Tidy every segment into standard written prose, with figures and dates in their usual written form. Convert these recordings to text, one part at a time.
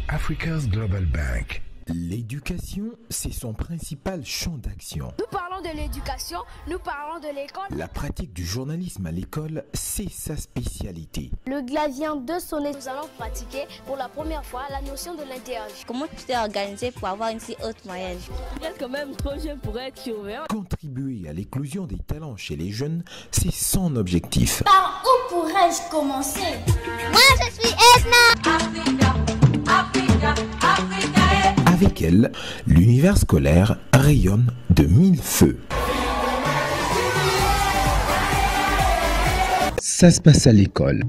Africa's Global Bank. L'éducation, c'est son principal champ d'action. Nous parlons de l'éducation, nous parlons de l'école. La pratique du journalisme à l'école, c'est sa spécialité. Le glas vient de sonner. Nous allons pratiquer pour la première fois la notion de l'interview. Comment tu t'es organisé pour avoir une si haute moyenne? Vous êtes quand même trop jeune pour être surveillant. Contribuer à l'éclosion des talents chez les jeunes, c'est son objectif. Par où pourrais-je commencer? Moi, je suis Edna. Avec elle, l'univers scolaire rayonne de mille feux. Ça se passe à l'école.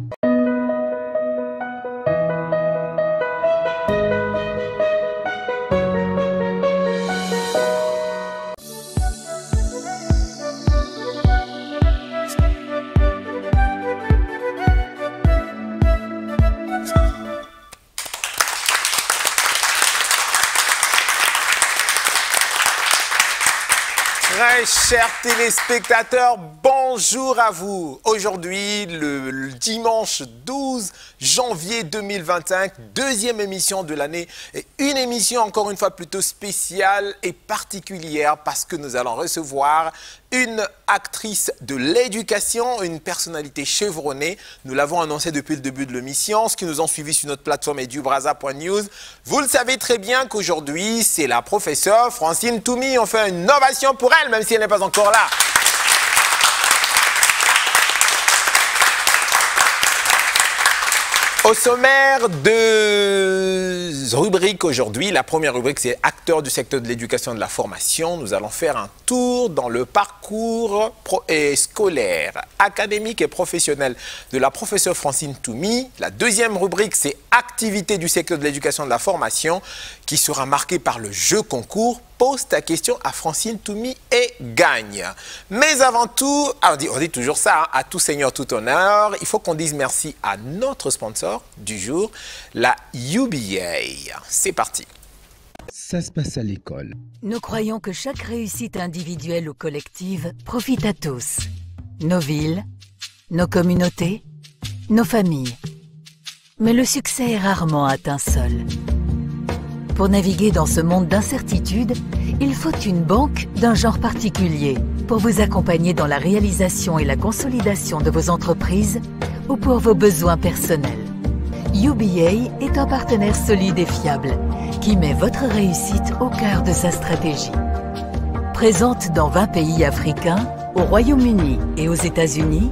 Très chers téléspectateurs, bonjour à vous. Aujourd'hui, le dimanche 12 janvier 2025, deuxième émission de l'année. Et une émission encore une fois plutôt spéciale et particulière parce que nous allons recevoir une actrice de l'éducation, une personnalité chevronnée. Nous l'avons annoncé depuis le début de l'émission. Ceux qui nous ont suivis sur notre plateforme edubraza.news, vous le savez très bien qu'aujourd'hui, c'est la professeure Francine Toumi. On fait une ovation pour elle, même si elle n'est pas encore là. Au sommaire de rubriques aujourd'hui, la première rubrique c'est acteurs du secteur de l'éducation et de la formation. Nous allons faire un tour dans le parcours scolaire, académique et professionnel de la professeure Francine Toumi. La deuxième rubrique c'est activités du secteur de l'éducation et de la formation qui sera marquée par le jeu concours. Pose ta question à Francine Toumi et gagne. Mais avant tout, on dit toujours ça, hein, à tout seigneur, tout honneur, il faut qu'on dise merci à notre sponsor du jour, la UBA. C'est parti. Ça se passe à l'école. Nous croyons que chaque réussite individuelle ou collective profite à tous. Nos villes, nos communautés, nos familles. Mais le succès est rarement atteint seul. Pour naviguer dans ce monde d'incertitude, il faut une banque d'un genre particulier pour vous accompagner dans la réalisation et la consolidation de vos entreprises ou pour vos besoins personnels. UBA est un partenaire solide et fiable qui met votre réussite au cœur de sa stratégie. Présente dans 20 pays africains, au Royaume-Uni et aux États-Unis,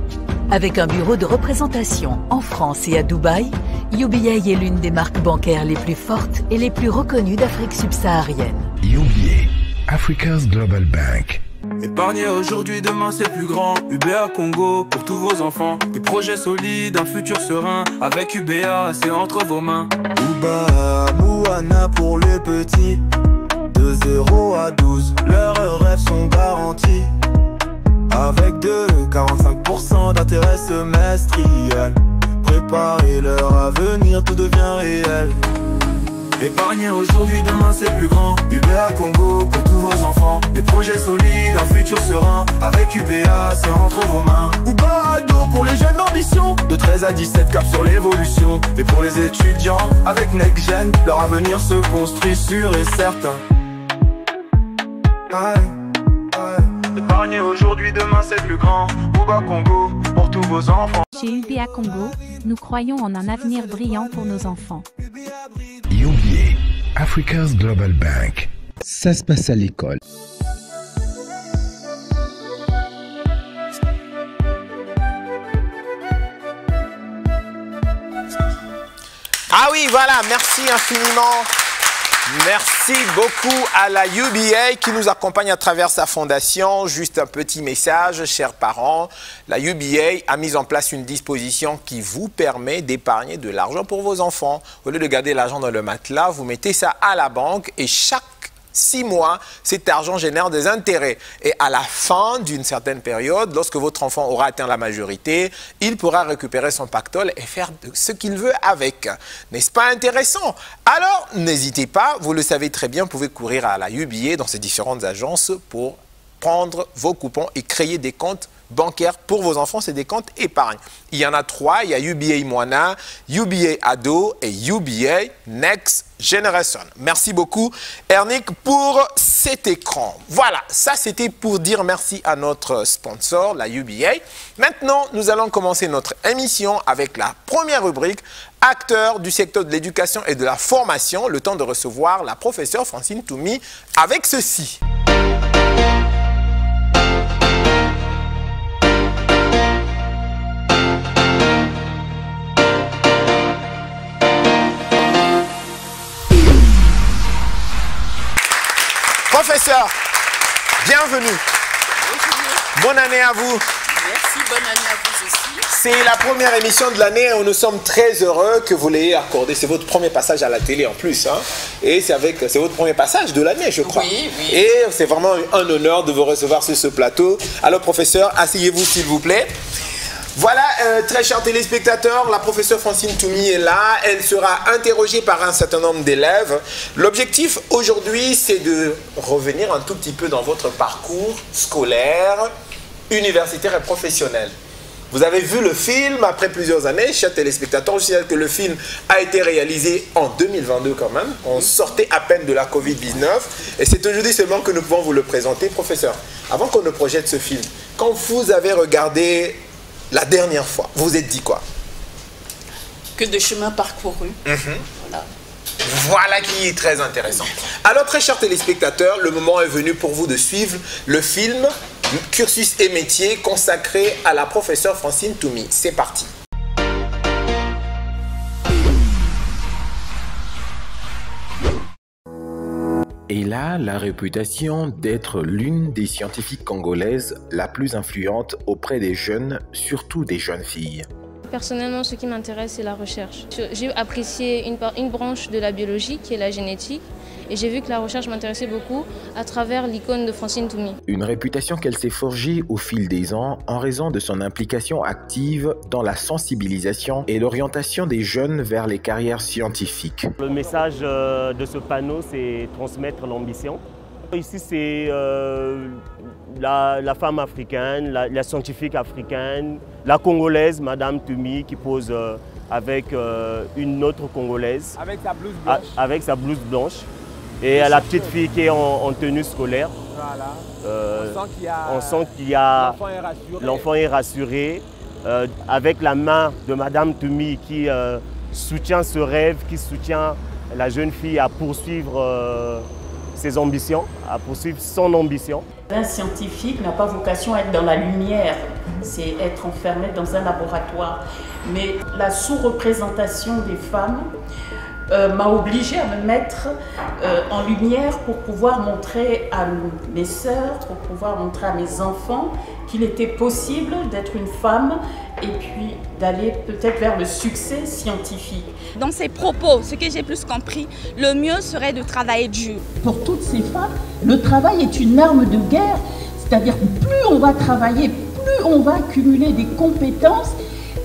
avec un bureau de représentation en France et à Dubaï, UBA est l'une des marques bancaires les plus fortes et les plus reconnues d'Afrique subsaharienne. UBA, Africa's Global Bank. Épargner aujourd'hui, demain c'est plus grand. UBA Congo pour tous vos enfants. Des projets solides, un futur serein. Avec UBA, c'est entre vos mains. Uba, Moana pour les petits. De 0 à 12, leurs rêves sont garantis. Avec 45% d'intérêt semestriel. Préparer leur avenir, tout devient réel. Épargner aujourd'hui, demain c'est plus grand. UBA Congo pour tous vos enfants. Des projets solides, un futur serein. Avec UBA, c'est entre vos mains. Uba Ado pour les jeunes d'ambition. De 13 à 17, cap sur l'évolution. Et pour les étudiants, avec Next Gen, leur avenir se construit sûr et certain. Épargner aujourd'hui, demain c'est plus grand. Uba Congo pour tous vos enfants. Chez UBA Congo, nous croyons en un avenir brillant pour nos enfants. UBA, Africa's Global Bank. Ça se passe à l'école. Ah oui, voilà, merci infiniment. Merci beaucoup à la UBA qui nous accompagne à travers sa fondation. Juste un petit message, chers parents. La UBA a mis en place une disposition qui vous permet d'épargner de l'argent pour vos enfants. Au lieu de garder l'argent dans le matelas, vous mettez ça à la banque et chaque 6 mois, cet argent génère des intérêts. Et à la fin d'une certaine période, lorsque votre enfant aura atteint la majorité, il pourra récupérer son pactole et faire ce qu'il veut avec. N'est-ce pas intéressant? Alors, n'hésitez pas, vous le savez très bien, vous pouvez courir à la UBA dans ces différentes agences pour prendre vos coupons et créer des comptes bancaires pour vos enfants, c'est des comptes épargne. Il y en a 3, il y a UBA Moana, UBA Ado et UBA Next Generation. Merci beaucoup Ernick pour cet écran. Voilà, ça c'était pour dire merci à notre sponsor, la UBA. Maintenant, nous allons commencer notre émission avec la première rubrique, acteurs du secteur de l'éducation et de la formation, le temps de recevoir la professeure Francine Toumi avec ceci. Professeur, bienvenue. Bonne année à vous. Merci, bonne année à vous aussi. C'est la première émission de l'année et nous sommes très heureux que vous l'ayez accordé. C'est votre premier passage à la télé en plus. Hein? Et c'est votre premier passage de l'année, je crois. Oui, oui. Et c'est vraiment un honneur de vous recevoir sur ce plateau. Alors, professeur, asseyez-vous s'il vous plaît. Voilà, très chers téléspectateurs, la professeure Francine Toumi est là. Elle sera interrogée par un certain nombre d'élèves. L'objectif aujourd'hui, c'est de revenir un tout petit peu dans votre parcours scolaire, universitaire et professionnel. Vous avez vu le film après plusieurs années, chers téléspectateurs. Je signale que le film a été réalisé en 2022 quand même. On sortait à peine de la Covid-19. Et c'est aujourd'hui seulement que nous pouvons vous le présenter. Professeur, avant qu'on ne projette ce film, quand vous avez regardé la dernière fois, vous vous êtes dit quoi? Que de chemin parcouru. Voilà. Voilà qui est très intéressant. Alors, très chers téléspectateurs, le moment est venu pour vous de suivre le film Cursus et métiers consacré à la professeure Francine Toumi. C'est parti. Elle a la réputation d'être l'une des scientifiques congolaises la plus influente auprès des jeunes, surtout des jeunes filles. Personnellement, ce qui m'intéresse, c'est la recherche. J'ai apprécié une branche de la biologie qui est la génétique et j'ai vu que la recherche m'intéressait beaucoup à travers l'icône de Francine Toumi. Une réputation qu'elle s'est forgée au fil des ans en raison de son implication active dans la sensibilisation et l'orientation des jeunes vers les carrières scientifiques. Le message de ce panneau, c'est transmettre l'ambition. Ici, c'est la femme africaine, la scientifique africaine, la Congolaise, Madame Toumi, qui pose avec une autre Congolaise. Avec sa blouse blanche. Avec sa blouse blanche. Et la petite fille qui est en tenue scolaire. Voilà. On sent qu'il y a... L'enfant est rassuré. Avec la main de Madame Toumi qui soutient ce rêve, qui soutient la jeune fille à poursuivre ses ambitions, à poursuivre son ambition. Un scientifique n'a pas vocation à être dans la lumière, c'est être enfermé dans un laboratoire. Mais la sous-représentation des femmes m'a obligée à me mettre en lumière pour pouvoir montrer à mes sœurs, pour pouvoir montrer à mes enfants qu'il était possible d'être une femme et puis d'aller peut-être vers le succès scientifique. Dans ses propos, ce que j'ai plus compris, le mieux serait de travailler dur. Pour toutes ces femmes, le travail est une arme de guerre, c'est-à-dire que plus on va travailler, plus on va accumuler des compétences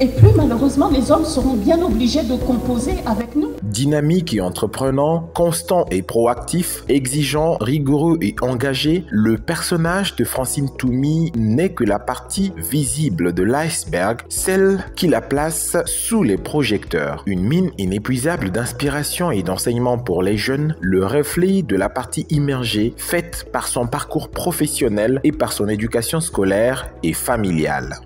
et plus malheureusement les hommes seront bien obligés de composer avec nous. Dynamique et entreprenant, constant et proactif, exigeant, rigoureux et engagé, le personnage de Francine Toumi n'est que la partie visible de l'iceberg, celle qui la place sous les projecteurs. Une mine inépuisable d'inspiration et d'enseignement pour les jeunes, le reflet de la partie immergée faite par son parcours professionnel et par son éducation scolaire et familiale.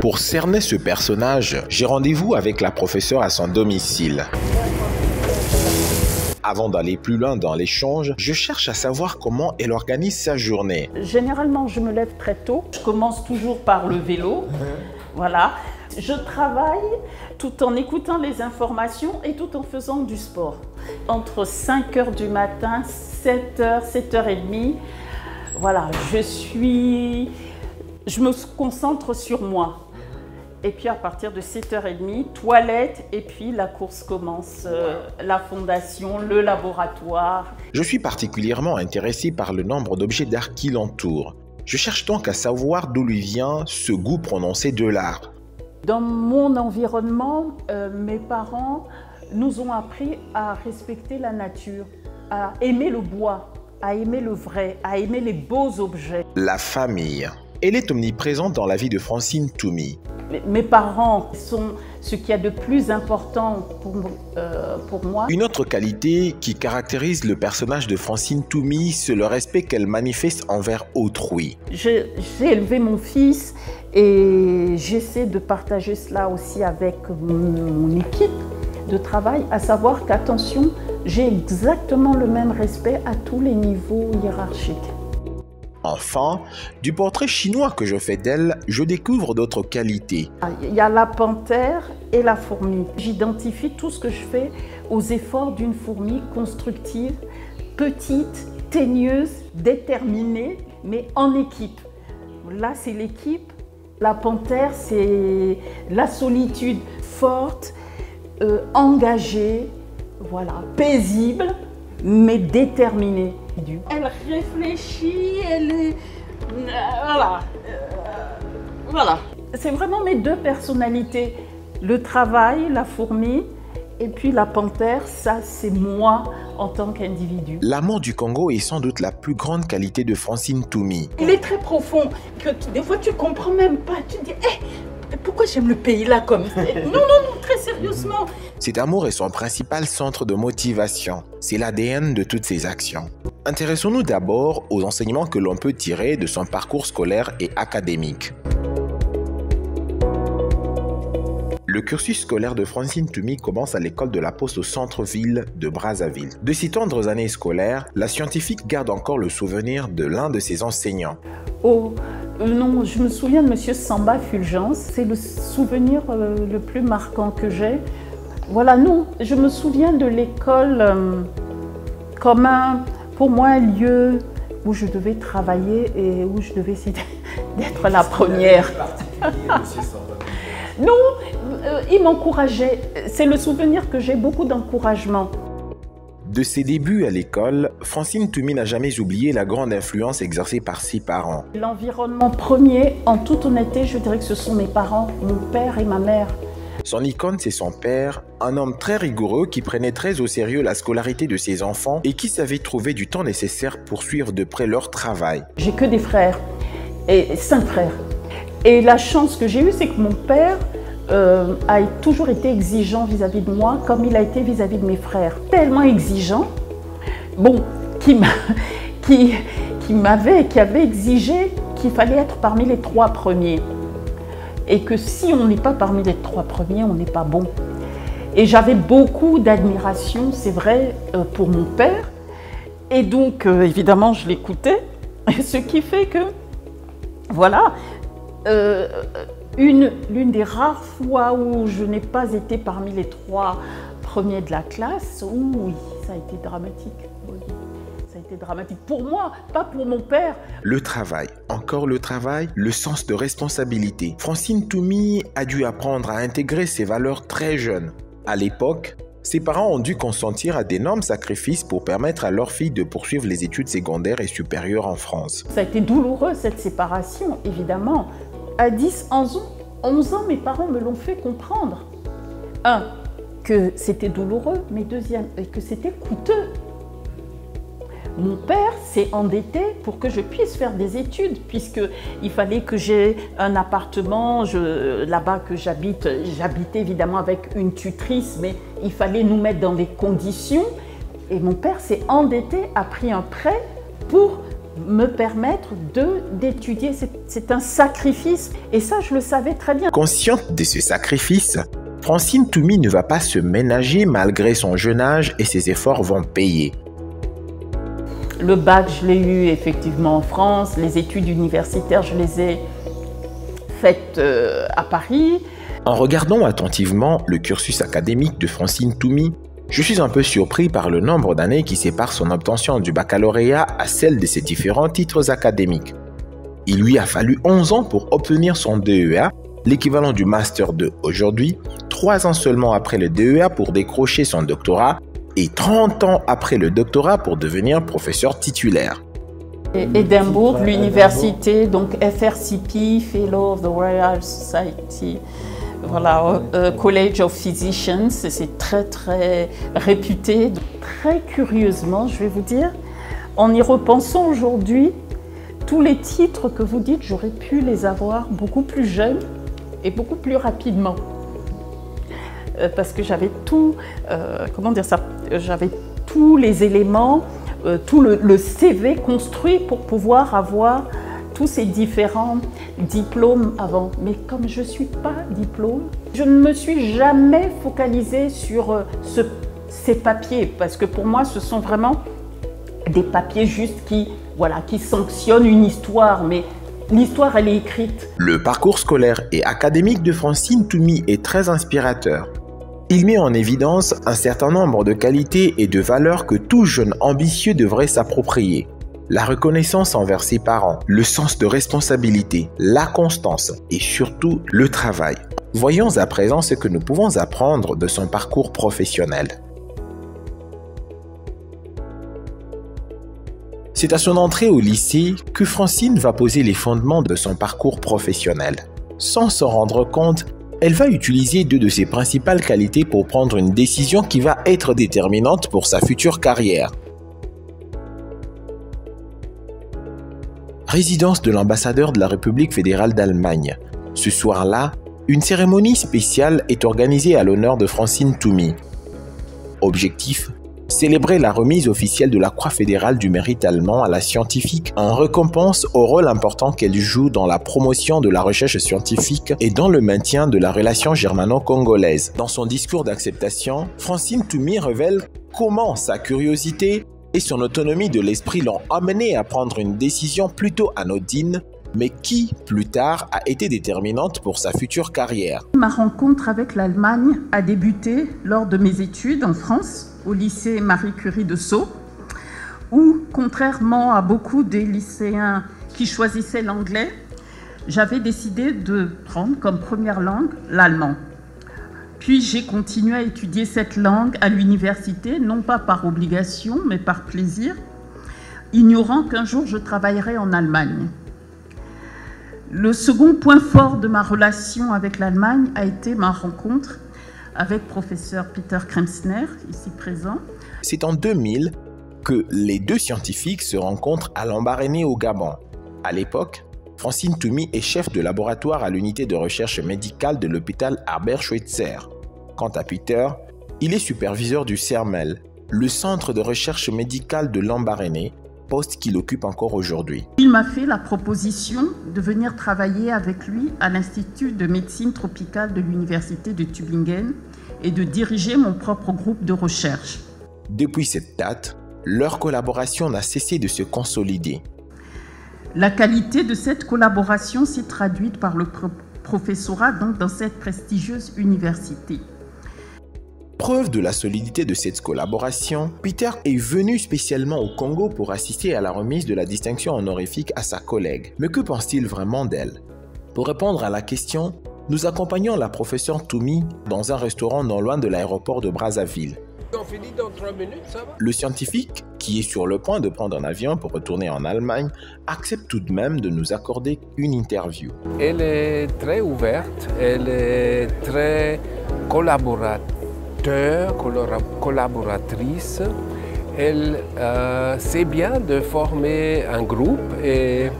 Pour cerner ce personnage, j'ai rendez-vous avec la professeure à son domicile. Avant d'aller plus loin dans l'échange, je cherche à savoir comment elle organise sa journée. Généralement, je me lève très tôt. Je commence toujours par le vélo. Voilà. Je travaille tout en écoutant les informations et tout en faisant du sport. Entre 5 h du matin, 7 h, 7h30, voilà, je me concentre sur moi. Et puis à partir de 7h30, toilette et puis la course commence, la fondation, le laboratoire. Je suis particulièrement intéressé par le nombre d'objets d'art qui l'entourent. Je cherche donc à savoir d'où lui vient ce goût prononcé de l'art. Dans mon environnement, mes parents nous ont appris à respecter la nature, à aimer le bois, à aimer le vrai, à aimer les beaux objets. La famille. Elle est omniprésente dans la vie de Francine Toumi. Mes parents sont ce qu'il y a de plus important pour moi. Une autre qualité qui caractérise le personnage de Francine Toumi, c'est le respect qu'elle manifeste envers autrui. J'ai élevé mon fils et j'essaie de partager cela aussi avec mon équipe de travail, à savoir qu'attention, j'ai exactement le même respect à tous les niveaux hiérarchiques. Enfin, du portrait chinois que je fais d'elle, je découvre d'autres qualités. Il y a la panthère et la fourmi. J'identifie tout ce que je fais aux efforts d'une fourmi constructive, petite, teigneuse, déterminée, mais en équipe. Là, c'est l'équipe. La panthère, c'est la solitude forte, engagée, voilà, paisible, mais déterminée. Elle réfléchit, elle est... Voilà. C'est vraiment mes deux personnalités. Le travail, la fourmi, et puis la panthère, ça c'est moi en tant qu'individu. L'amour du Congo est sans doute la plus grande qualité de Francine Toumi. Il est très profond, que des fois tu comprends même pas. Tu te dis, pourquoi j'aime le pays là comme ça? Non, très sérieusement. Cet amour est son principal centre de motivation. C'est l'ADN de toutes ses actions. Intéressons-nous d'abord aux enseignements que l'on peut tirer de son parcours scolaire et académique. Le cursus scolaire de Francine Toumi commence à l'école de la Poste au centre-ville de Brazzaville. De ses tendres années scolaires, la scientifique garde encore le souvenir de l'un de ses enseignants. Oh, non, je me souviens de Monsieur Samba Fulgence. C'est le souvenir le plus marquant que j'ai. Voilà, non, je me souviens de l'école comme pour moi, un lieu où je devais travailler et où je devais essayer d'être la première. Non, il m'encourageait. C'est le souvenir que j'ai, beaucoup d'encouragement. De ses débuts à l'école, Francine Toumi n'a jamais oublié la grande influence exercée par ses parents. L'environnement premier, en toute honnêteté, je dirais que ce sont mes parents, mon père et ma mère. Son icône, c'est son père, un homme très rigoureux qui prenait très au sérieux la scolarité de ses enfants et qui savait trouver du temps nécessaire pour suivre de près leur travail. J'ai que des frères, et 5 frères. Et la chance que j'ai eue, c'est que mon père a toujours été exigeant vis-à-vis de moi, comme il a été vis-à-vis de mes frères. Tellement exigeant, bon, qui avait exigé qu'il fallait être parmi les 3 premiers. Et que si on n'est pas parmi les 3 premiers, on n'est pas bon. Et j'avais beaucoup d'admiration, c'est vrai, pour mon père. Et donc, évidemment, je l'écoutais. Ce qui fait que, voilà, l'une des rares fois où je n'ai pas été parmi les 3 premiers de la classe, oui, ça a été dramatique. Oui. Ça a été dramatique pour moi, pas pour mon père. Le travail, encore le travail, le sens de responsabilité. Francine Toumi a dû apprendre à intégrer ces valeurs très jeune. À l'époque, ses parents ont dû consentir à d'énormes sacrifices pour permettre à leur fille de poursuivre les études secondaires et supérieures en France. Ça a été douloureux cette séparation, évidemment. À 10, 11 ans, mes parents me l'ont fait comprendre. 1, que c'était douloureux, mais 2, que c'était coûteux. Mon père s'est endetté pour que je puisse faire des études, puisqu'il fallait que j'ai un appartement là-bas que j'habite. J'habitais évidemment avec une tutrice, mais il fallait nous mettre dans des conditions. Et mon père s'est endetté, a pris un prêt pour me permettre d'étudier. C'est un sacrifice, et ça, je le savais très bien. Consciente de ce sacrifice, Francine Toumi ne va pas se ménager malgré son jeune âge et ses efforts vont payer. Le bac, je l'ai eu effectivement en France. Les études universitaires, je les ai faites à Paris. En regardant attentivement le cursus académique de Francine Toumi, je suis un peu surpris par le nombre d'années qui séparent son obtention du baccalauréat à celle de ses différents titres académiques. Il lui a fallu 11 ans pour obtenir son DEA, l'équivalent du Master 2 aujourd'hui, 3 ans seulement après le DEA pour décrocher son doctorat, et 30 ans après le doctorat pour devenir professeur titulaire. Édimbourg, l'université, donc FRCP, Fellow of the Royal Society, Voilà, College of Physicians, c'est très très réputé. Très curieusement, je vais vous dire, en y repensant aujourd'hui, tous les titres que vous dites, j'aurais pu les avoir beaucoup plus jeunes et beaucoup plus rapidement. Parce que j'avais tout, comment dire ça, j'avais tous les éléments, tout le CV construit pour pouvoir avoir tous ces différents diplômes avant. Mais comme je ne suis pas diplôme, je ne me suis jamais focalisée sur ces papiers, parce que pour moi, ce sont vraiment des papiers juste qui sanctionnent une histoire, mais l'histoire, elle est écrite. Le parcours scolaire et académique de Francine Toumi est très inspirateur. Il met en évidence un certain nombre de qualités et de valeurs que tout jeune ambitieux devrait s'approprier. La reconnaissance envers ses parents, le sens de responsabilité, la constance et surtout le travail. Voyons à présent ce que nous pouvons apprendre de son parcours professionnel. C'est à son entrée au lycée que Francine va poser les fondements de son parcours professionnel. Sans s'en rendre compte, elle va utiliser deux de ses principales qualités pour prendre une décision qui va être déterminante pour sa future carrière. Résidence de l'ambassadeur de la République fédérale d'Allemagne. Ce soir-là, une cérémonie spéciale est organisée à l'honneur de Francine Toumi. Objectif: célébrer la remise officielle de la Croix fédérale du mérite allemand à la scientifique en récompense au rôle important qu'elle joue dans la promotion de la recherche scientifique et dans le maintien de la relation germano-congolaise. Dans son discours d'acceptation, Francine Toumi révèle comment sa curiosité et son autonomie de l'esprit l'ont amenée à prendre une décision plutôt anodine, mais qui, plus tard, a été déterminante pour sa future carrière. Ma rencontre avec l'Allemagne a débuté lors de mes études en France, au lycée Marie Curie de Sceaux, où, contrairement à beaucoup des lycéens qui choisissaient l'anglais, j'avais décidé de prendre comme première langue l'allemand. Puis j'ai continué à étudier cette langue à l'université, non pas par obligation, mais par plaisir, ignorant qu'un jour je travaillerais en Allemagne. Le second point fort de ma relation avec l'Allemagne a été ma rencontre avec professeur Peter Kremsner, ici présent. C'est en 2000 que les deux scientifiques se rencontrent à Lambaréné au Gabon. À l'époque, Francine Toumi est chef de laboratoire à l'unité de recherche médicale de l'hôpital Albert Schweitzer. Quant à Peter, il est superviseur du CERMEL, le centre de recherche médicale de Lambaréné, poste qu'il occupe encore aujourd'hui. Il m'a fait la proposition de venir travailler avec lui à l'Institut de médecine tropicale de l'Université de Tübingen et de diriger mon propre groupe de recherche. Depuis cette date, leur collaboration n'a cessé de se consolider. La qualité de cette collaboration s'est traduite par le professorat dans cette prestigieuse université. Preuve de la solidité de cette collaboration, Peter est venu spécialement au Congo pour assister à la remise de la distinction honorifique à sa collègue. Mais que pense-t-il vraiment d'elle? Pour répondre à la question, nous accompagnons la professeure Toumi dans un restaurant non loin de l'aéroport de Brazzaville. On finit dans 3 minutes, ça va? Le scientifique, qui est sur le point de prendre un avion pour retourner en Allemagne, accepte tout de même de nous accorder une interview. Elle est très ouverte, elle est très collaboratrice. Elle sait bien de former un groupe et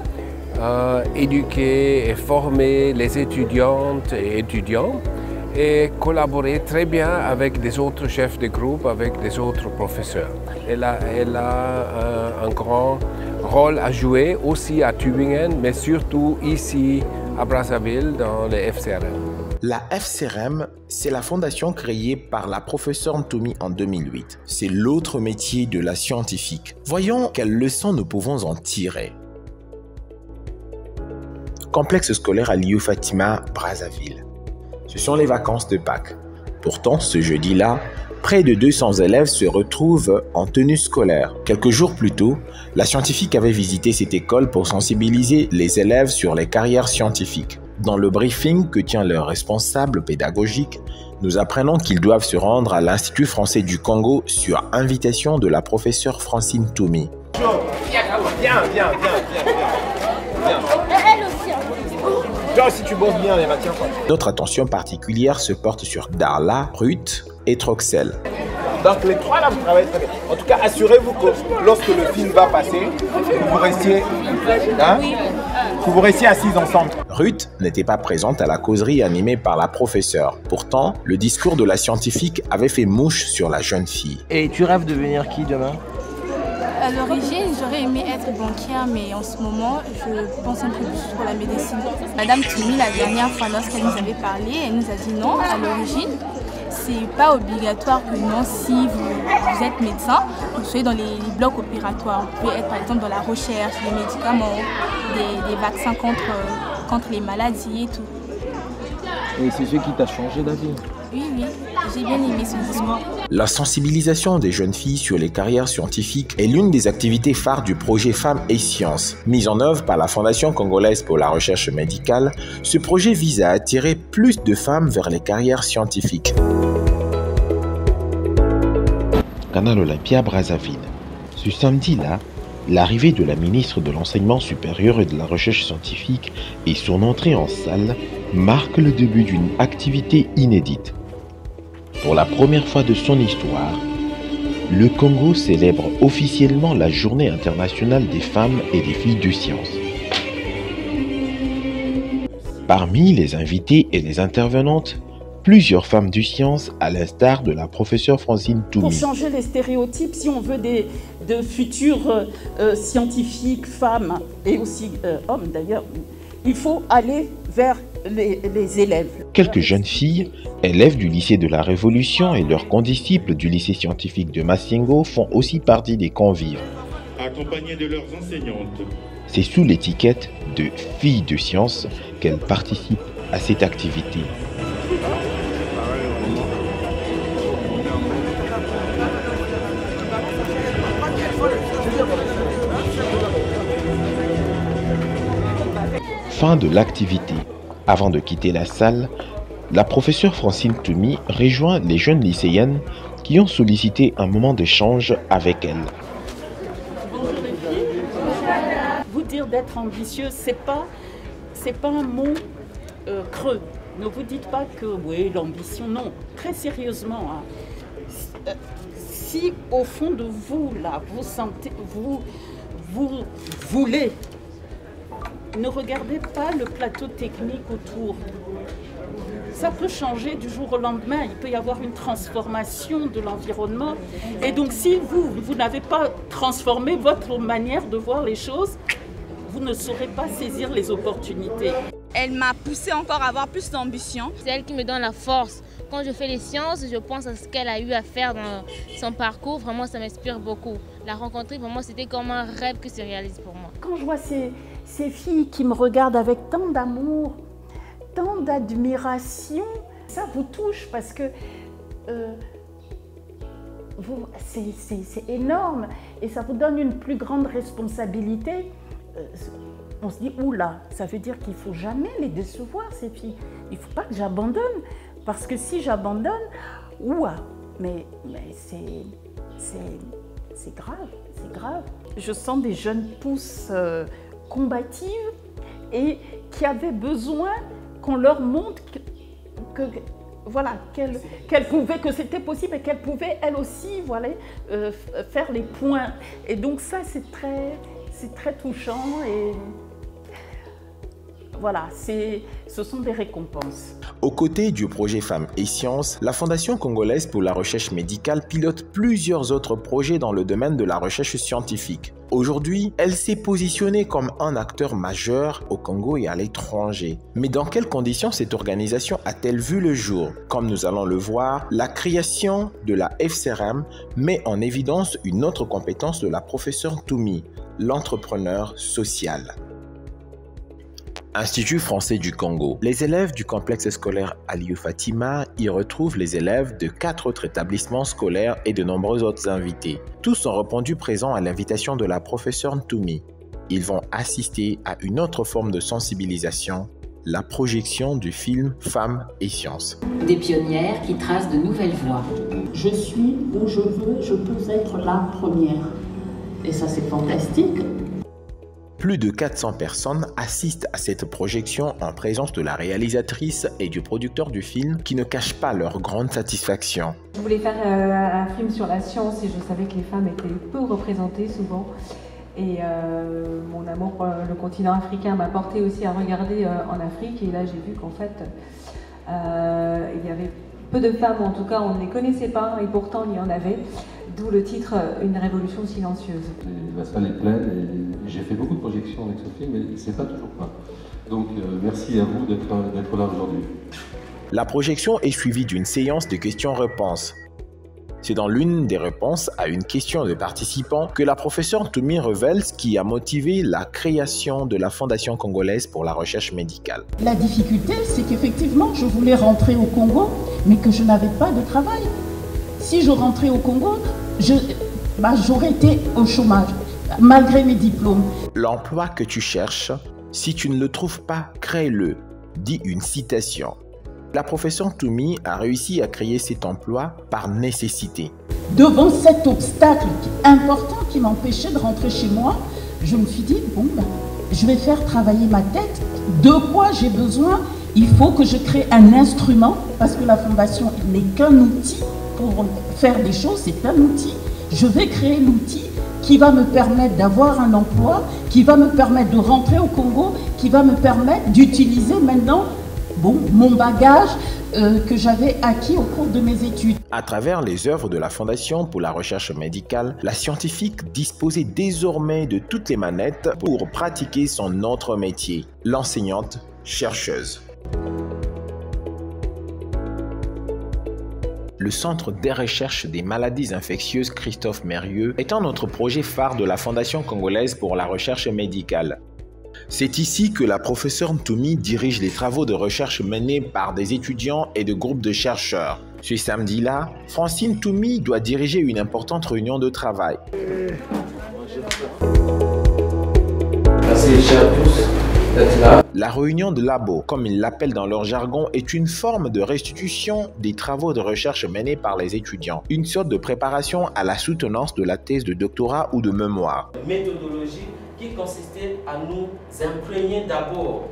éduquer et former les étudiantes et étudiants et collaborer très bien avec des autres chefs de groupe, avec des autres professeurs. Elle a un grand rôle à jouer aussi à Tübingen, mais surtout ici à Brazzaville dans les FCRM. La FCRM, c'est la fondation créée par la professeure Toumi en 2008. C'est l'autre métier de la scientifique. Voyons quelles leçons nous pouvons en tirer. Complexe scolaire à Liu Fatima, Brazzaville. Ce sont les vacances de Pâques. Pourtant, ce jeudi-là, près de 200 élèves se retrouvent en tenue scolaire. Quelques jours plus tôt, la scientifique avait visité cette école pour sensibiliser les élèves sur les carrières scientifiques. Dans le briefing que tient leur responsable pédagogique, nous apprenons qu'ils doivent se rendre à l'Institut français du Congo sur invitation de la professeure Francine Toumi. Viens. Elle aussi. Toi aussi, tu bosses bien les matières. Notre attention particulière se porte sur Darla, Ruth et Troxel. Donc les trois là, vous travaillez très bien. En tout cas, assurez-vous que lorsque le film va passer, vous restiez assis ensemble. Ruth n'était pas présente à la causerie animée par la professeure. Pourtant, le discours de la scientifique avait fait mouche sur la jeune fille. Et tu rêves de devenir qui demain? À l'origine, j'aurais aimé être banquière, mais en ce moment, je pense un peu plus pour la médecine. Madame Toumi, la dernière fois, lorsqu'elle nous avait parlé, elle nous a dit non, à l'origine, c'est pas obligatoire que non, si vous êtes médecin, vous soyez dans les blocs opératoires. Vous pouvez être par exemple dans la recherche, des médicaments, des vaccins contre les maladies et tout. Et c'est ce qui t'a changé d'avis? Oui, j'ai bien aimé ce discours. La sensibilisation des jeunes filles sur les carrières scientifiques est l'une des activités phares du projet Femmes et Sciences. Mise en œuvre par la Fondation congolaise pour la recherche médicale, ce projet vise à attirer plus de femmes vers les carrières scientifiques. Canal Olympia Brazzaville. Ce samedi-là, l'arrivée de la ministre de l'Enseignement supérieur et de la Recherche scientifique et son entrée en salle marque le début d'une activité inédite. Pour la première fois de son histoire, le Congo célèbre officiellement la Journée internationale des femmes et des filles de sciences. Parmi les invités et les intervenantes, plusieurs femmes de sciences, à l'instar de la professeure Francine Toumi. Pour changer les stéréotypes, si on veut de futurs scientifiques, femmes et aussi hommes d'ailleurs, il faut aller vers les élèves. Quelques jeunes filles, élèves du lycée de la Révolution et leurs condisciples du lycée scientifique de Massengo font aussi partie des convives. Accompagnées de leurs enseignantes. C'est sous l'étiquette de filles de sciences qu'elles participent à cette activité. Fin de l'activité. Avant de quitter la salle, la professeure Francine Toumi rejoint les jeunes lycéennes qui ont sollicité un moment d'échange avec elle. Bonjour les filles. Vous dire d'être ambitieux, c'est pas un mot creux. Ne vous dites pas que oui, l'ambition, non. Très sérieusement, hein. Si au fond de vous, là, vous sentez, vous voulez, ne regardez pas le plateau technique autour. Ça peut changer du jour au lendemain. Il peut y avoir une transformation de l'environnement. Et donc, si vous n'avez pas transformé votre manière de voir les choses, vous ne saurez pas saisir les opportunités. Elle m'a poussée encore à avoir plus d'ambition. C'est elle qui me donne la force. Quand je fais les sciences, je pense à ce qu'elle a eu à faire dans son parcours. Vraiment, ça m'inspire beaucoup. La rencontrer, vraiment, c'était comme un rêve qui se réalise pour moi. Quand je vois ces filles qui me regardent avec tant d'amour, tant d'admiration, ça vous touche parce que c'est énorme et ça vous donne une plus grande responsabilité. On se dit, oula, ça veut dire qu'il ne faut jamais les décevoir, ces filles. Il ne faut pas que j'abandonne, parce que si j'abandonne, ouah, mais c'est grave, c'est grave. Je sens des jeunes pousses combatives et qui avaient besoin qu'on leur montre voilà, qu'elles pouvaient, que c'était possible et qu'elles pouvaient elles aussi, voilà, faire les points. Et donc ça, c'est très touchant et voilà, ce sont des récompenses. Aux côtés du projet Femmes et Sciences, la Fondation congolaise pour la recherche médicale pilote plusieurs autres projets dans le domaine de la recherche scientifique. Aujourd'hui, elle s'est positionnée comme un acteur majeur au Congo et à l'étranger. Mais dans quelles conditions cette organisation a-t-elle vu le jour? Comme nous allons le voir, la création de la FCRM met en évidence une autre compétence de la professeure Toumi, l'entrepreneur social. Institut français du Congo. Les élèves du complexe scolaire Aliou Fatima y retrouvent les élèves de 4 autres établissements scolaires et de nombreux autres invités. Tous ont répondu présents à l'invitation de la professeure Toumi. Ils vont assister à une autre forme de sensibilisation, la projection du film Femmes et Sciences. Des pionnières qui tracent de nouvelles voies. Je suis où je veux, je peux être la première. Et ça, c'est fantastique. Plus de 400 personnes assistent à cette projection en présence de la réalisatrice et du producteur du film qui ne cachent pas leur grande satisfaction. Je voulais faire un film sur la science et je savais que les femmes étaient peu représentées souvent. Et mon amour pour le continent africain m'a porté aussi à regarder en Afrique. Et là, j'ai vu qu'en fait, il y avait peu de femmes, en tout cas, on ne les connaissait pas, et pourtant il y en avait. D'où le titre « Une révolution silencieuse ». La salle est pleine et j'ai fait beaucoup de projections avec ce film, mais c'est pas toujours plein. Donc merci à vous d'être là aujourd'hui. La projection est suivie d'une séance de questions-réponses. C'est dans l'une des réponses à une question de participants que la professeure Toumi révèle ce qui a motivé la création de la Fondation congolaise pour la recherche médicale. La difficulté, c'est qu'effectivement, je voulais rentrer au Congo, mais que je n'avais pas de travail. Si je rentrais au Congo, j'aurais été au chômage, malgré mes diplômes. L'emploi que tu cherches, si tu ne le trouves pas, crée-le, dit une citation. La professeure Toumi a réussi à créer cet emploi par nécessité. Devant cet obstacle important qui m'empêchait de rentrer chez moi, je me suis dit, bon, je vais faire travailler ma tête. De quoi j'ai besoin? Il faut que je crée un instrument, parce que la fondation n'est qu'un outil pour faire des choses, c'est un outil. Je vais créer l'outil qui va me permettre d'avoir un emploi, qui va me permettre de rentrer au Congo, qui va me permettre d'utiliser maintenant mon bagage que j'avais acquis au cours de mes études. À travers les œuvres de la Fondation pour la recherche médicale, la scientifique disposait désormais de toutes les manettes pour pratiquer son autre métier, l'enseignante-chercheuse. Le Centre des recherches des maladies infectieuses Christophe Mérieux est un autre projet phare de la Fondation congolaise pour la recherche médicale. C'est ici que la professeure Toumi dirige les travaux de recherche menés par des étudiants et de groupes de chercheurs. Ce samedi-là, Francine Toumi doit diriger une importante réunion de travail. Merci chers tous d'être là. La réunion de labo, comme ils l'appellent dans leur jargon, est une forme de restitution des travaux de recherche menés par les étudiants. Une sorte de préparation à la soutenance de la thèse de doctorat ou de mémoire. Méthodologie qui consistait à nous imprégner d'abord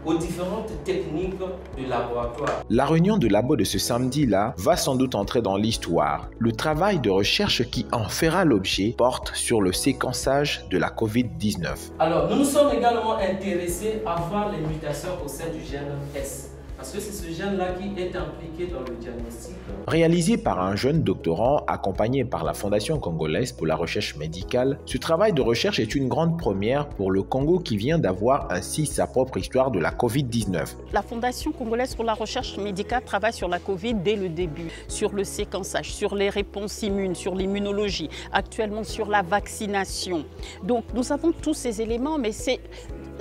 aux différentes techniques de laboratoire. La réunion de labo de ce samedi-là va sans doute entrer dans l'histoire. Le travail de recherche qui en fera l'objet porte sur le séquençage de la Covid-19. Alors, nous nous sommes également intéressés à voir les mutations au sein du gène S. Parce que c'est ce gène-là qui est impliqué dans le diagnostic. Réalisé par un jeune doctorant accompagné par la Fondation congolaise pour la recherche médicale, ce travail de recherche est une grande première pour le Congo qui vient d'avoir ainsi sa propre histoire de la Covid-19. La Fondation congolaise pour la recherche médicale travaille sur la Covid dès le début, sur le séquençage, sur les réponses immunes, sur l'immunologie, actuellement sur la vaccination. Donc nous avons tous ces éléments, mais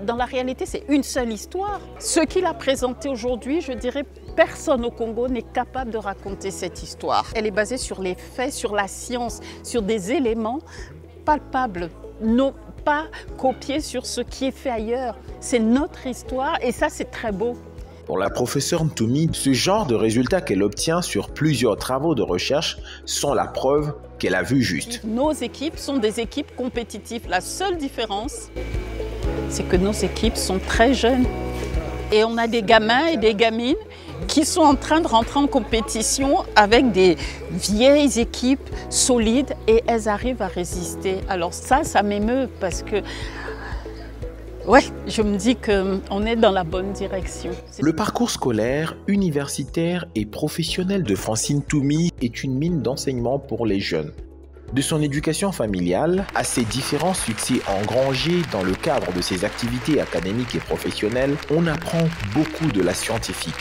dans la réalité, c'est une seule histoire. Ce qu'il a présenté aujourd'hui, je dirais, personne au Congo n'est capable de raconter cette histoire. Elle est basée sur les faits, sur la science, sur des éléments palpables, non pas copiés sur ce qui est fait ailleurs. C'est notre histoire et ça, c'est très beau. Pour la professeure Toumi, ce genre de résultats qu'elle obtient sur plusieurs travaux de recherche sont la preuve qu'elle a vu juste. Nos équipes sont des équipes compétitives. La seule différence, c'est que nos équipes sont très jeunes. Et on a des gamins et des gamines qui sont en train de rentrer en compétition avec des vieilles équipes solides et elles arrivent à résister. Alors ça m'émeut parce que ouais, je me dis qu'on est dans la bonne direction. Le parcours scolaire, universitaire et professionnel de Francine Toumi est une mine d'enseignement pour les jeunes. De son éducation familiale à ses différents succès engrangés dans le cadre de ses activités académiques et professionnelles, on apprend beaucoup de la scientifique.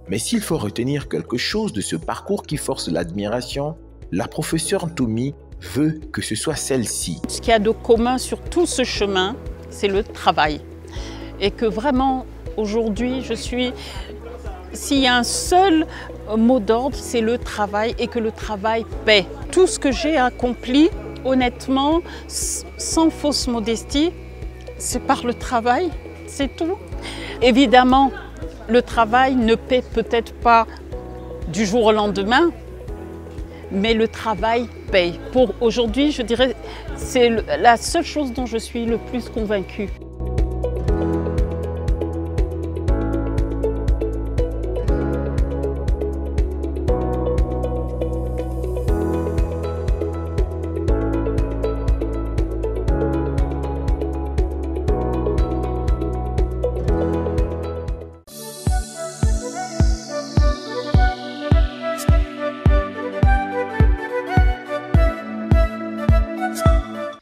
Mais s'il faut retenir quelque chose de ce parcours qui force l'admiration, la professeure Toumi veut que ce soit celle-ci. Ce qu'il y a de commun sur tout ce chemin, c'est le travail. Et que vraiment, aujourd'hui, s'il y a un seul mot d'ordre, c'est le travail et que le travail paie. Tout ce que j'ai accompli, honnêtement, sans fausse modestie, c'est par le travail, c'est tout. Évidemment, le travail ne paie peut-être pas du jour au lendemain, mais le travail paye. Pour aujourd'hui, je dirais, C'est la seule chose dont je suis le plus convaincue.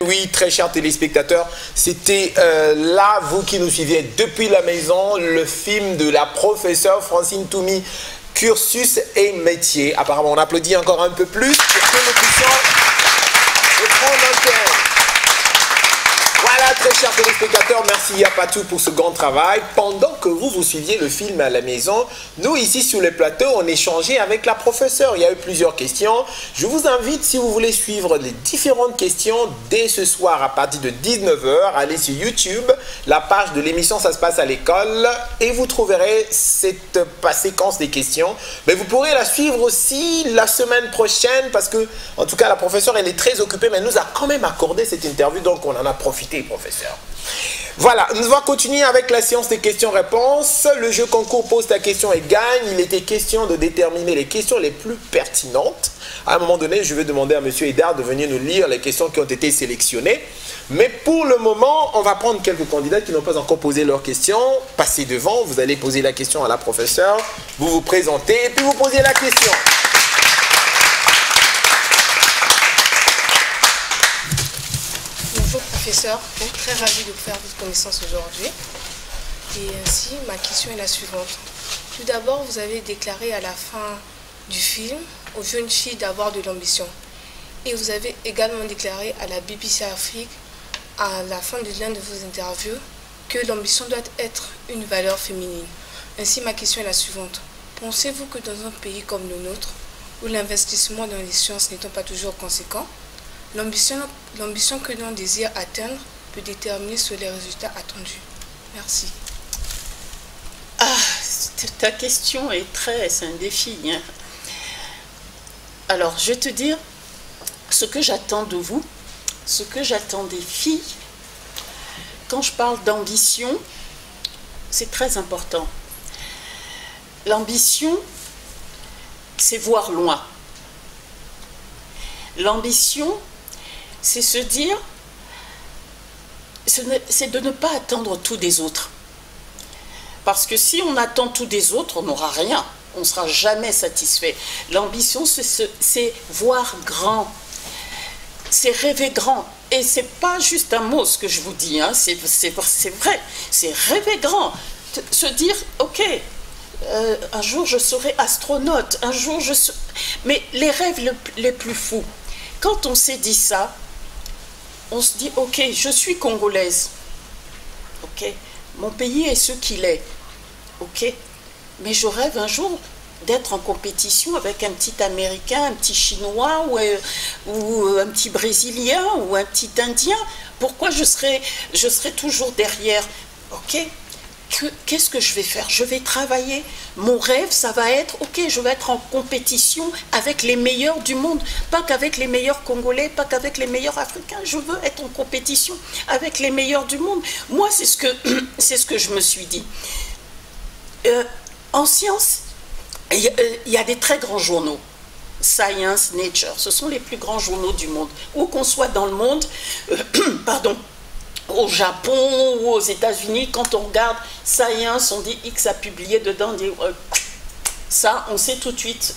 Oui, très chers téléspectateurs, c'était là, vous qui nous suivez depuis la maison, le film de la professeure Francine Toumi, Cursus et métier. Apparemment, on applaudit encore un peu plus pour que nous puissions prendre un thème. Voilà, très chers téléspectateurs, merci Yapatou pour ce grand travail. Pendant que vous suiviez le film à la maison, nous ici sur le plateau, on échangeait avec la professeure. Il y a eu plusieurs questions. Je vous invite, si vous voulez suivre les différentes questions dès ce soir à partir de 19h, allez sur YouTube, la page de l'émission Ça se passe à l'école et vous trouverez cette séquence des questions. Mais vous pourrez la suivre aussi la semaine prochaine parce que, en tout cas, la professeure, elle est très occupée, mais elle nous a quand même accordé cette interview, donc on en a profité, professeur. Voilà, nous allons continuer avec la séance des questions-réponses. Le jeu concours pose ta question et gagne. Il était question de déterminer les questions les plus pertinentes. À un moment donné, je vais demander à M. Edard de venir nous lire les questions qui ont été sélectionnées. Mais pour le moment, on va prendre quelques candidats qui n'ont pas encore posé leurs questions. Passez devant, vous allez poser la question à la professeure. Vous vous présentez et puis vous posez la question. Bonjour professeur, très ravi de vous faire votre connaissance aujourd'hui. Et ainsi, ma question est la suivante. Tout d'abord, vous avez déclaré à la fin du film aux jeunes filles d'avoir de l'ambition. Et vous avez également déclaré à la BBC Afrique, à la fin de l'un de vos interviews, que l'ambition doit être une valeur féminine. Ainsi, ma question est la suivante. Pensez-vous que dans un pays comme le nôtre, où l'investissement dans les sciences n'étant pas toujours conséquent, l'ambition que l'on désire atteindre peut déterminer sur les résultats attendus? Merci. Ah, ta question est c'est un défi. Hein. Alors, je vais te dire ce que j'attends de vous, ce que j'attends des filles. Quand je parle d'ambition, c'est très important. L'ambition, c'est voir loin. L'ambition, c'est se dire, c'est de ne pas attendre tout des autres. Parce que si on attend tout des autres, on n'aura rien. On ne sera jamais satisfait. L'ambition, c'est voir grand. C'est rêver grand. Et ce n'est pas juste un mot ce que je vous dis. Hein. C'est vrai. C'est rêver grand. Se dire, ok, un jour je serai astronaute. Un jour je serai... Mais les rêves les plus fous, quand on s'est dit ça, on se dit, ok, je suis congolaise. Ok, mon pays est ce qu'il est. Ok, mais je rêve un jour d'être en compétition avec un petit Américain, un petit Chinois ou un petit Brésilien ou un petit Indien. Pourquoi je serai toujours derrière? Ok, qu'est-ce que je vais faire? Je vais travailler. Mon rêve, ça va être, ok, je vais être en compétition avec les meilleurs du monde. Pas qu'avec les meilleurs Congolais, pas qu'avec les meilleurs Africains. Je veux être en compétition avec les meilleurs du monde. Moi, c'est ce que je me suis dit. En science, il y a des très grands journaux. Science, Nature, ce sont les plus grands journaux du monde. Où qu'on soit dans le monde, pardon, au Japon ou aux États-Unis, quand on regarde Science, on dit X a publié dedans, on dit ça, on sait tout de suite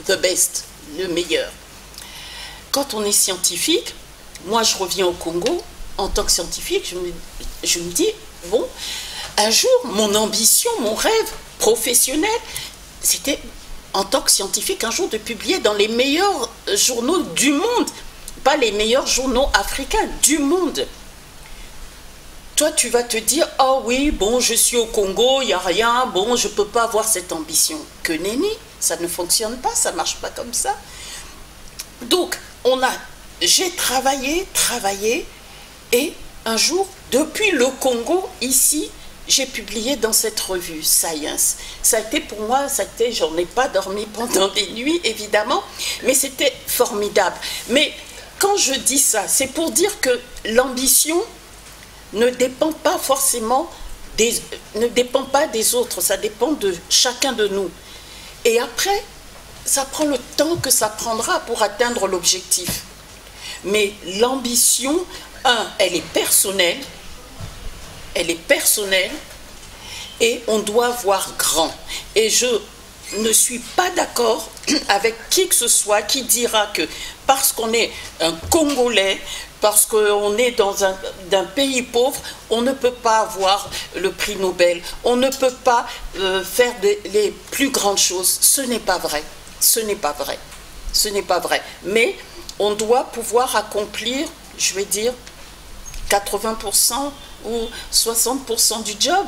the best, le meilleur. Quand on est scientifique, moi je reviens au Congo, en tant que scientifique, je me dis, bon, un jour, mon ambition, mon rêve professionnel, c'était en tant que scientifique, un jour de publier dans les meilleurs journaux du monde, pas les meilleurs journaux africains, du monde. Toi, tu vas te dire, oh oui, bon, je suis au Congo, il n'y a rien, bon, je ne peux pas avoir cette ambition. Que nenni, ça ne fonctionne pas, ça ne marche pas comme ça. Donc, j'ai travaillé, et un jour, depuis le Congo, ici, j'ai publié dans cette revue Science. Ça a été pour moi, j'en ai pas dormi pendant des nuits, évidemment, mais c'était formidable. Mais quand je dis ça, c'est pour dire que l'ambition ne dépend pas forcément ne dépend pas des autres, ça dépend de chacun de nous. Et après, ça prend le temps que ça prendra pour atteindre l'objectif. Mais l'ambition, elle est personnelle, et on doit voir grand. Et je ne suis pas d'accord avec qui que ce soit qui dira que parce qu'on est un Congolais, parce qu'on est dans un pays pauvre, on ne peut pas avoir le prix Nobel, on ne peut pas faire les plus grandes choses. Ce n'est pas vrai. Ce n'est pas vrai. Ce n'est pas vrai. Mais on doit pouvoir accomplir, je vais dire, 80% ou 60% du job.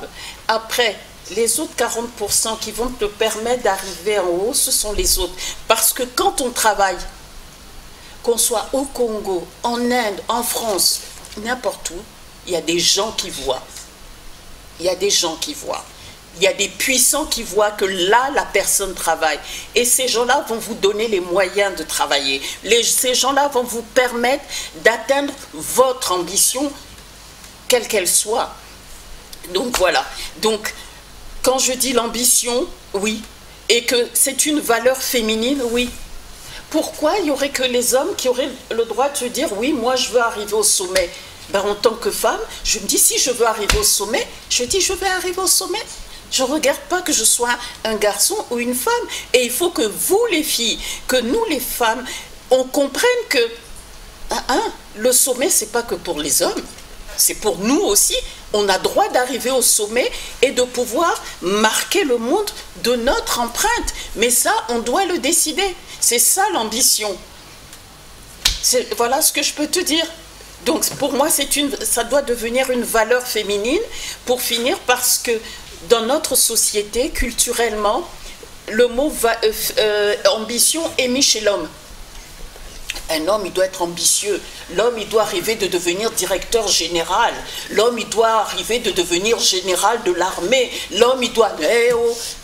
Après, les autres 40% qui vont te permettre d'arriver en haut, ce sont les autres. Parce que quand on travaille, qu'on soit au Congo, en Inde, en France, n'importe où, il y a des gens qui voient. Il y a des gens qui voient. Il y a des puissants qui voient que là, la personne travaille. Et ces gens-là vont vous donner les moyens de travailler. Ces gens-là vont vous permettre d'atteindre votre ambition, quelle qu'elle soit. Donc voilà. Donc, quand je dis l'ambition, oui. Et que c'est une valeur féminine, oui. Pourquoi il n'y aurait que les hommes qui auraient le droit de se dire « oui, moi je veux arriver au sommet ». Ben, en tant que femme, je me dis si je veux arriver au sommet, je dis je vais arriver au sommet. Je ne regarde pas que je sois un garçon ou une femme. Et il faut que vous les filles, que nous les femmes, on comprenne que le sommet, ce n'est pas que pour les hommes, c'est pour nous aussi. On a droit d'arriver au sommet et de pouvoir marquer le monde de notre empreinte. Mais ça, on doit le décider. C'est ça l'ambition. Voilà ce que je peux te dire. Donc pour moi, ça doit devenir une valeur féminine pour finir, parce que dans notre société, culturellement, le mot ambition est mis chez l'homme. Un homme, il doit être ambitieux. L'homme, il doit arriver de devenir directeur général. L'homme, il doit arriver de devenir général de l'armée. L'homme, il doit...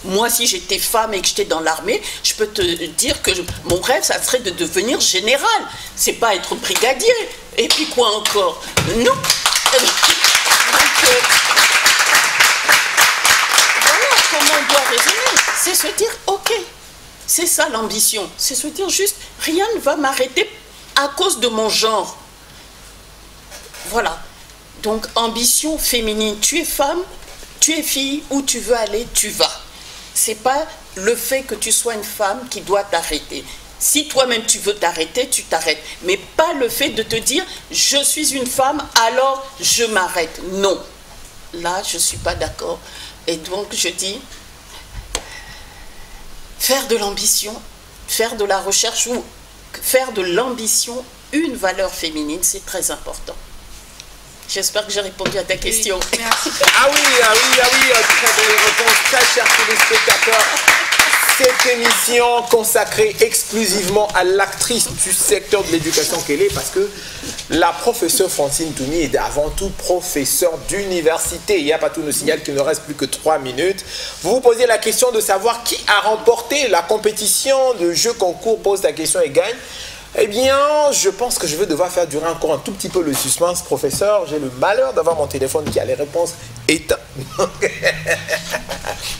moi, si j'étais femme et que j'étais dans l'armée, je peux te dire que mon rêve, ça serait de devenir général. C'est pas être brigadier. Et puis quoi encore? Non. Donc, voilà comment on doit raisonner. C'est se dire, ok, c'est ça l'ambition. C'est se dire juste, rien ne va m'arrêter à cause de mon genre. Voilà. Donc, ambition féminine. Tu es femme, tu es fille, où tu veux aller, tu vas. C'est pas le fait que tu sois une femme qui doit t'arrêter. Si toi-même tu veux t'arrêter, tu t'arrêtes. Mais pas le fait de te dire, je suis une femme, alors je m'arrête. Non. Là, je ne suis pas d'accord. Et donc, je dis, faire de l'ambition, faire de la recherche ou faire de l'ambition une valeur féminine, c'est très important. J'espère que j'ai répondu à ta question. Oui, merci. Ah oui, très belle réponse, très chers téléspectateurs. Cette émission consacrée exclusivement à l'actrice du secteur de l'éducation qu'elle est, parce que la professeure Francine Toumi est avant tout professeure d'université. Il y a pas tout nous signale qu'il ne reste plus que 3 minutes. Vous vous posez la question de savoir qui a remporté la compétition de jeu concours Pose ta question et gagne. Eh bien, je pense que je vais devoir faire durer encore un tout petit peu le suspense, professeur. J'ai le malheur d'avoir mon téléphone qui a les réponses éteintes.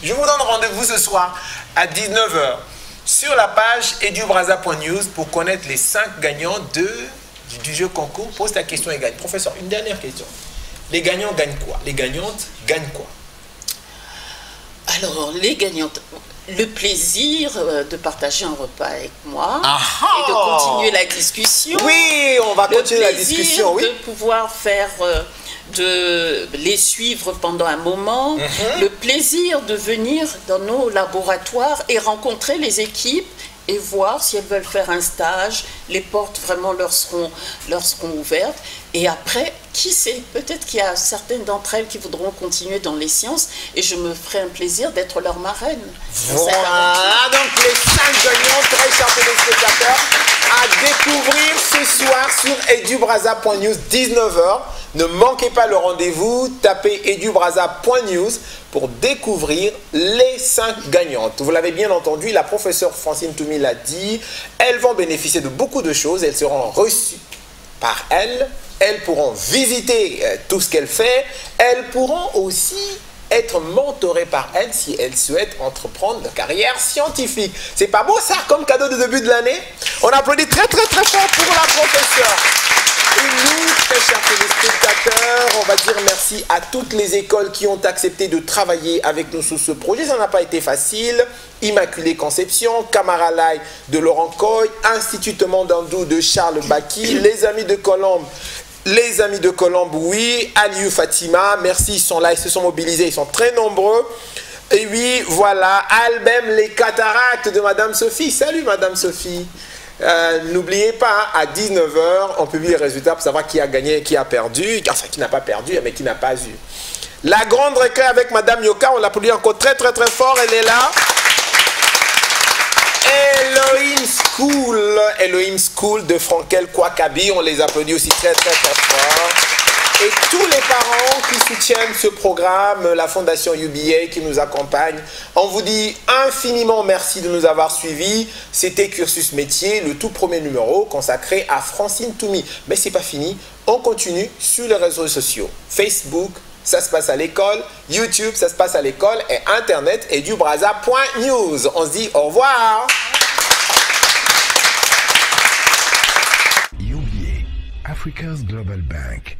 Je vous donne rendez-vous ce soir à 19h sur la page edubraza.news pour connaître les 5 gagnants du jeu concours Pose ta question et gagne. Professeur, une dernière question. Les gagnants gagnent quoi? Les gagnantes gagnent quoi? Alors, les gagnantes, le plaisir de partager un repas avec moi et de continuer la discussion. Oui, on va continuer la discussion. Oui. De pouvoir faire, de les suivre pendant un moment. Le plaisir de venir dans nos laboratoires et rencontrer les équipes et voir si elles veulent faire un stage. Les portes vraiment leur seront ouvertes. Et après, qui sait, peut-être qu'il y a certaines d'entre elles qui voudront continuer dans les sciences et je me ferai un plaisir d'être leur marraine. Voilà, donc les 5 gagnants, très chers téléspectateurs, à découvrir ce soir sur edubraza.news, 19h. Ne manquez pas le rendez-vous, tapez edubraza.news pour découvrir les 5 gagnantes. Vous l'avez bien entendu, la professeure Francine Toumi l'a dit, elles vont bénéficier de beaucoup de choses, elles seront reçues par elles. Elles pourront visiter tout ce qu'elle fait. Elles pourront aussi être mentorées par elle si elles souhaitent entreprendre une carrière scientifique. C'est pas beau ça comme cadeau de début de l'année? On applaudit très très très fort pour la professeure. Et nous, très chers téléspectateurs, on va dire merci à toutes les écoles qui ont accepté de travailler avec nous sur ce projet. Ça n'a pas été facile. Immaculée Conception, Camaralai de Laurent Coy, Institut Mandandou de Charles Baki, les Amis de Colombe. Les Amis de Colombe, oui. Aliou Fatima, merci, ils sont là, ils se sont mobilisés, ils sont très nombreux. Et oui, voilà, Albem les cataractes de Madame Sophie. Salut Madame Sophie. N'oubliez pas, à 19h, on publie les résultats pour savoir qui a gagné et qui a perdu. Enfin, qui n'a pas perdu, mais qui n'a pas eu. La grande récré avec Madame Yoka, on l'applaudit encore très très très fort, elle est là. Elohim School de Frankel Kwakabi, on les applaudit aussi très très très fort. Et tous les parents qui soutiennent ce programme, la Fondation UBA qui nous accompagne, on vous dit infiniment merci de nous avoir suivis. C'était Cursus Métier, le tout premier numéro consacré à Francine Toumi. Mais c'est pas fini, on continue sur les réseaux sociaux. Facebook, ça se passe à l'école, YouTube, ça se passe à l'école, et Internet et dubraza.news. On se dit au revoir. UBA, Africa's Global Bank.